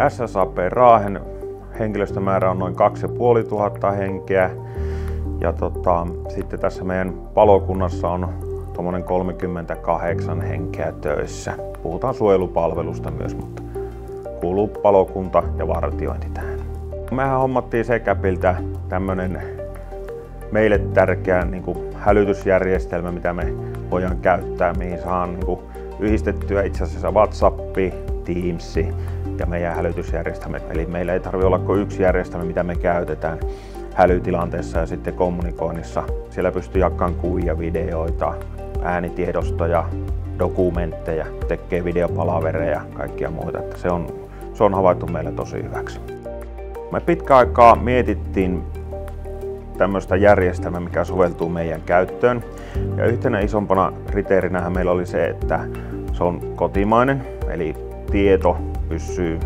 SSAP Raahen henkilöstömäärä on noin 2500 henkeä. Ja sitten tässä meidän palokunnassa on tuommoinen 38 henkeä töissä. Puhutaan suojelupalvelusta myös, mutta kuuluu palokunta ja vartiointi tähän. Mehän hommattiin Secapiltä tämmönen meille tärkeä hälytysjärjestelmä, mitä me voidaan käyttää, mihin saadaan yhdistettyä itse asiassa WhatsApp, Teams ja meidän hälytysjärjestelmät. Eli meillä ei tarvitse olla kuin yksi järjestelmä, mitä me käytetään hälytilanteessa ja sitten kommunikoinnissa. Siellä pystyy jakamaan kuvia, videoita, äänitiedostoja, dokumentteja, tekee videopalavereja ja kaikkia muita. Että se on havaittu meillä tosi hyväksi. Me pitkä aikaa mietittiin tämmöistä järjestelmää, mikä soveltuu meidän käyttöön. Ja yhtenä isompana kriteerinähän meillä oli se, että se on kotimainen, eli tieto pysyy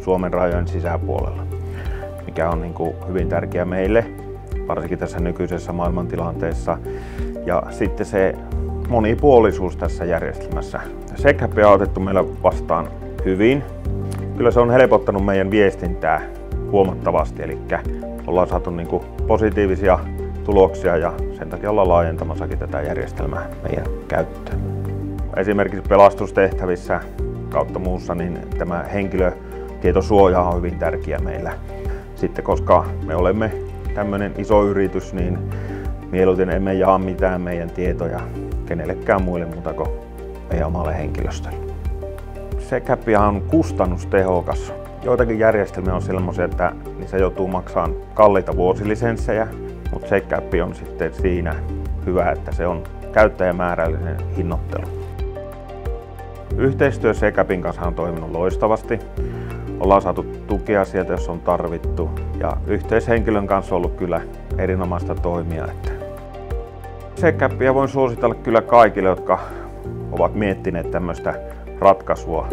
Suomen rajojen sisäpuolella, mikä on hyvin tärkeä meille, varsinkin tässä nykyisessä maailmantilanteessa. Ja sitten se monipuolisuus tässä järjestelmässä. Secap on otettu meillä vastaan hyvin. Kyllä se on helpottanut meidän viestintää huomattavasti, eli ollaan saatu positiivisia tuloksia ja sen takia ollaan laajentamassakin tätä järjestelmää meidän käyttöön. Esimerkiksi pelastustehtävissä kautta muussa niin tämä henkilötietosuoja on hyvin tärkeä meillä. Sitten koska me olemme tämmöinen iso yritys, niin mieluiten emme jaa mitään meidän tietoja kenellekään muille muuta kuin meidän omalle henkilöstölle. Secap on kustannustehokas. Joitakin järjestelmiä on sellaisia, että niissä joutuu maksamaan kalliita vuosilisenssejä, mutta Secap on sitten siinä hyvä, että se on käyttäjämäärällinen hinnoittelu. Yhteistyö Secapin kanssa on toiminut loistavasti. Ollaan saatu tukea sieltä, jos on tarvittu, ja yhteishenkilön kanssa on ollut kyllä erinomaista toimia. Secapia voin suositella kyllä kaikille, jotka ovat miettineet tämmöistä ratkaisua.